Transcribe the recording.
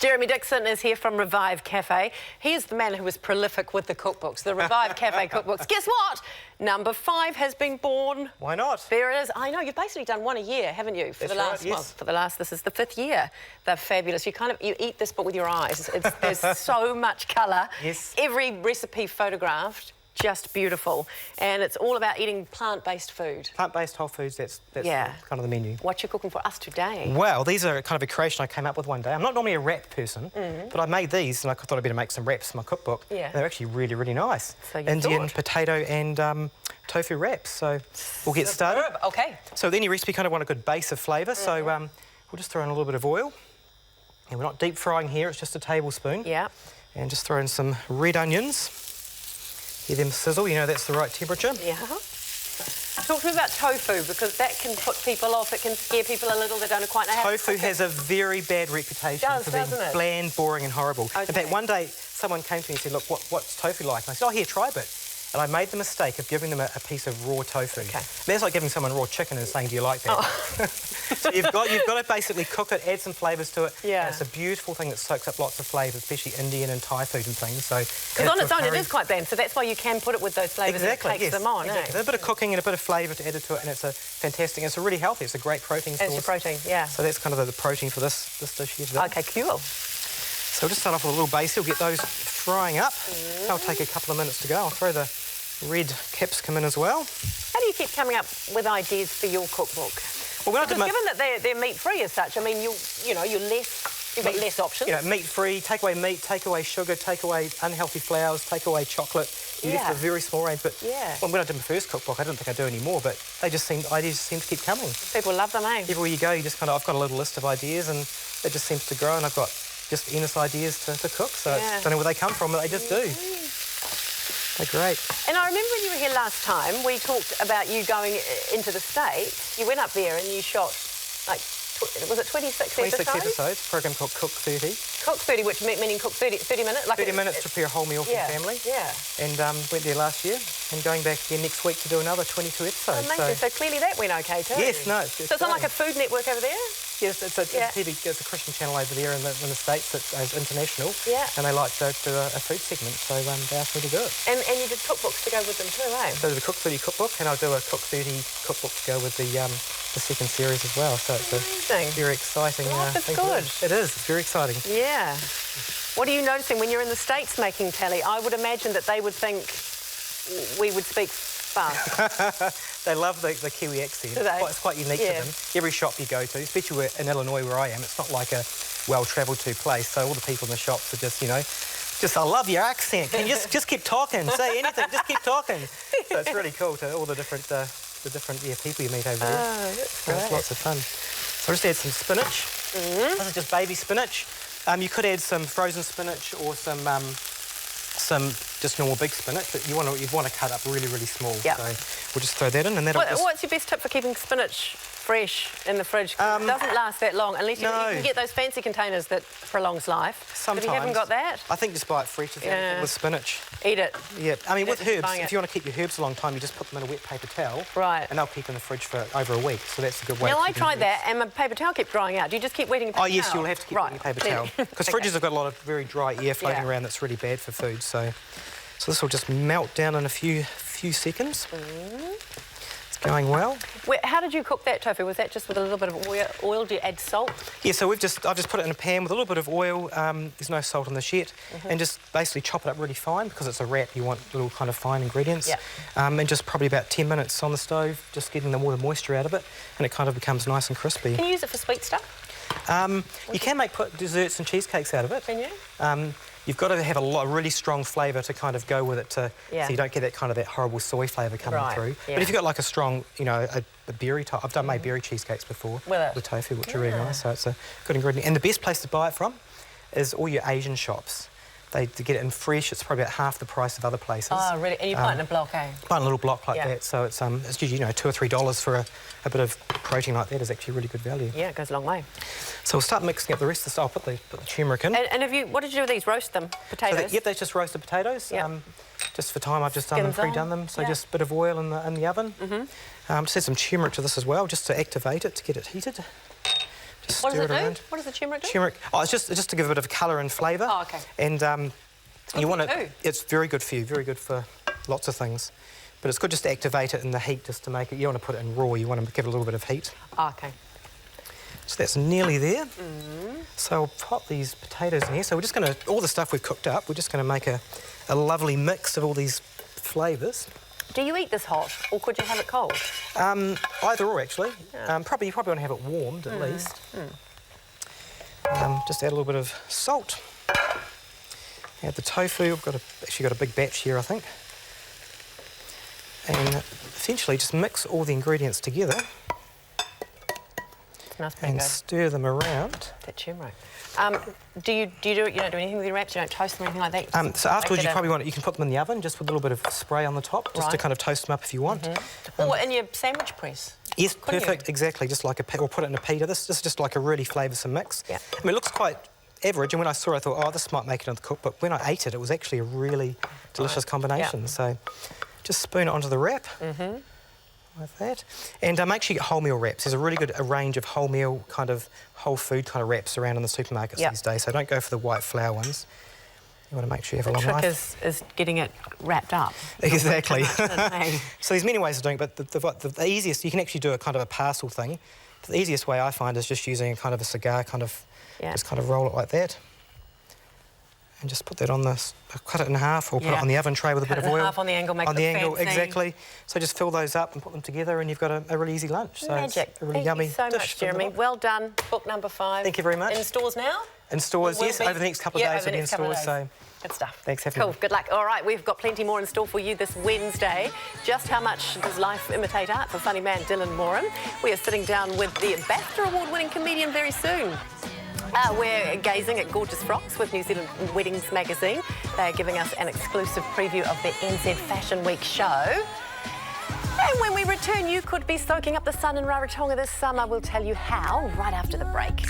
Jeremy Dixon is here from Revive Cafe. He is the man who was prolific with the cookbooks, the Revive Cafe cookbooks. Guess what? Number 5 has been born. Why not? There it is. I know, you've basically done one a year, haven't you? For That's the last, right, yes. well, for the last, this is the 5th year. They're fabulous. You eat this book with your eyes. There's so much colour. Yes. Every recipe photographed. Just beautiful. And it's all about eating plant-based food. Plant-based whole foods, that's yeah. kind of the menu. What you're cooking for us today? Well, these are kind of a creation I came up with one day. I'm not normally a wrap person, but I made these and I thought I'd better make some wraps for my cookbook. Yeah. They're actually really, really nice. So you Indian thought. potato and tofu wraps. So we'll get started. Okay. So with any recipe, kind of want a good base of flavour. So we'll just throw in a little bit of oil. And we're not deep frying here, it's just a tablespoon. Yeah. And just throw in some red onions. Hear them sizzle, you know that's the right temperature. Yeah. Talk to me about tofu, because that can put people off. It can scare people a little. They don't quite know how to cook it. Tofu has a very bad reputation for being bland, boring and horrible. Okay. In fact, one day someone came to me and said, look, what's tofu like? And I said, oh, here, try a bit. And I made the mistake of giving them a piece of raw tofu. Okay. That's like giving someone raw chicken and saying, do you like that? Oh. So you've got to basically cook it, add some flavours to it. Yeah. And it's a beautiful thing that soaks up lots of flavour, especially Indian and Thai food and things. So because on its own it is quite bland, so that's why you can put it with those flavours. Exactly, and it takes them on. Exactly. A bit of cooking and a bit of flavour to add to it, and it's a fantastic. It's a really healthy. It's a great protein source. It's your protein, yeah. So that's kind of the protein for this dish here today. Okay, cool. So we'll just start off with a little basil, get those frying up. That'll take a couple of minutes to go. I'll throw the red capsicum in as well. How do you keep coming up with ideas for your cookbook? Well, given that they're meat-free as such, I mean, you've got less options. You know, meat-free, take away meat, take away sugar, take away unhealthy flours, take away chocolate. You left a very small range, but when I did my first cookbook, I didn't think I'd do any more, but ideas seem to keep coming. People love them, eh? Everywhere you go, you just I've got a little list of ideas, and it just seems to grow, and I've got just endless ideas to cook, so I don't know where they come from, but they just do. They're great. And I remember when you were here last time, we talked about you going into the States. You went up there and you shot, like, was it 26 episodes? 26 episodes, a program called Cook 30. Cook 30, which meaning cook 30 minutes? Like 30 minutes to prepare a whole meal for your family. Yeah. And went there last year and going back again next week to do another 22 episodes. Amazing. So clearly that went okay too. Yes, no. So it's not like a Food Network over there? Yes, it's a TV, it's a Christian channel over there in the States. It's international. Yeah. And they like to do a food segment, so they asked me to do it. And you did cookbooks to go with them too, eh? So there's a Cook 30 cookbook, and I'll do a Cook 30 cookbook to go with the second series as well. So it's a very exciting thing. Good. It is. It's very exciting. Yeah. What are you noticing when you're in the States making telly? I would imagine that they would think we would speak fast. They love the Kiwi accent. It's quite unique to them. Every shop you go to, especially in Illinois where I am, it's not like a well-travelled to place, so all the people in the shops are just, I love your accent. Can you just keep talking? Say anything, just keep talking. So it's really cool to all the different people you meet over there. Oh, that's great. It's lots of fun. So I'll just add some spinach. This is just baby spinach. You could add some frozen spinach or some just normal big spinach, but you want to cut up really, really small. Yeah. So we'll just throw that in, and that'll What's your best tip for keeping spinach fresh in the fridge? It doesn't last that long, unless you can get those fancy containers that prolongs life. Sometimes. But if you haven't got that? I think just buy it fresh with spinach. Eat it. Yeah. I mean, with herbs, if you want to keep your herbs a long time, you just put them in a wet paper towel. Right. And they'll keep in the fridge for over a week, so that's a good way. Now, I tried that, and my paper towel kept drying out. Do you just keep wetting a paper towel? Oh, yes, you'll have to keep wetting a paper towel. Because fridges have got a lot of very dry air floating around that's really bad for food, so this will just melt down in a few seconds. It's going well. How did you cook that tofu? Was that just with a little bit of oil? Do you add salt? Yeah, so I've just put it in a pan with a little bit of oil. There's no salt in this yet. And just basically chop it up really fine, because it's a wrap. You want little kind of fine ingredients. Yeah. And just probably about 10 minutes on the stove, just getting all the moisture out of it, and it kind of becomes nice and crispy. Can you use it for sweet stuff? You can put desserts and cheesecakes out of it. Can you? You've got to have a really strong flavour to kind of go with it, so you don't get that horrible soy flavour coming through. Yeah. But if you've got like a strong, a berry type, I've made berry cheesecakes before with tofu, which are really nice. So it's a good ingredient. And the best place to buy it from is all your Asian shops. To get it in fresh, it's probably about half the price of other places. Oh, really? And you buy it in a block, eh? Buy in a little block like that. So it's usually $2 or $3 for a bit of protein like that is actually really good value. Yeah, it goes a long way. So we'll start mixing up the rest of the stuff. I'll put the turmeric in. And what did you do with these? Roast them? Potatoes? So that's just roasted potatoes. Yep. Just for time, I've just pre-done them. So just a bit of oil in the oven. Just add some turmeric to this as well, just to activate it, to get it heated. Just What stir does it it do? around. What does the turmeric do? Turmeric. Oh, it's just to give a bit of colour and flavour. Oh, OK. And you want it. too. It's very good for you. Very good for lots of things. But it's good just to activate it in the heat, just to make it. You don't want to put it in raw. You want to give it a little bit of heat. Oh, OK. So that's nearly there. So I'll pop these potatoes in here. So we're just going to, all the stuff we've cooked up, we're just going to make a lovely mix of all these flavours. Do you eat this hot, or could you have it cold? Either or, actually. Yeah. You probably want to have it warmed, at least. Just add a little bit of salt. Add the tofu. I've actually got a big batch here, I think. And essentially just mix all the ingredients together. And stir them around. That turmeric. Do you do it? You don't do anything with your wraps. You don't toast them or anything like that. So afterwards, you can put them in the oven just with a little bit of spray on the top, just to kind of toast them up if you want. Or in your sandwich press. Yes, perfect, exactly. Just like or put it in a pita. This is just like a really flavoursome mix. Yeah. I mean, it looks quite average, and when I saw it, I thought, oh, this might make it on the cookbook. When I ate it, it was actually a really delicious combination. Yeah. So just spoon it onto the wrap. Like that. And make sure you get wholemeal wraps. There's a really good range of wholemeal, kind of whole food kind of wraps around in the supermarkets these days. So don't go for the white flour ones. You want to make sure you have a long life. The trick is getting it wrapped up. Exactly. So there's many ways of doing it, but the easiest, you can actually do a kind of a parcel thing. The easiest way I find is just using a kind of a cigar, just kind of roll it like that. And just put that on this, cut it in half, or put it on the oven tray with a bit of oil. Half on the angle, make it fancy. Exactly. So just fill those up and put them together, and you've got a really easy lunch. So magic. It's a really yummy Thank you so dish much, Jeremy. Well done. Book number 5. Thank you very much. In stores now? In stores, yes. Over the next couple of days, it'll be in stores. So good stuff. Thanks, cool. Good luck. All right, we've got plenty more in store for you this Wednesday. Just how much does life imitate art for funny man Dylan Moran? We are sitting down with the BAFTA award-winning comedian very soon. We're gazing at gorgeous frocks with New Zealand Weddings magazine. They're giving us an exclusive preview of their NZ Fashion Week show. And when we return, you could be soaking up the sun in Rarotonga this summer. We'll tell you how right after the break.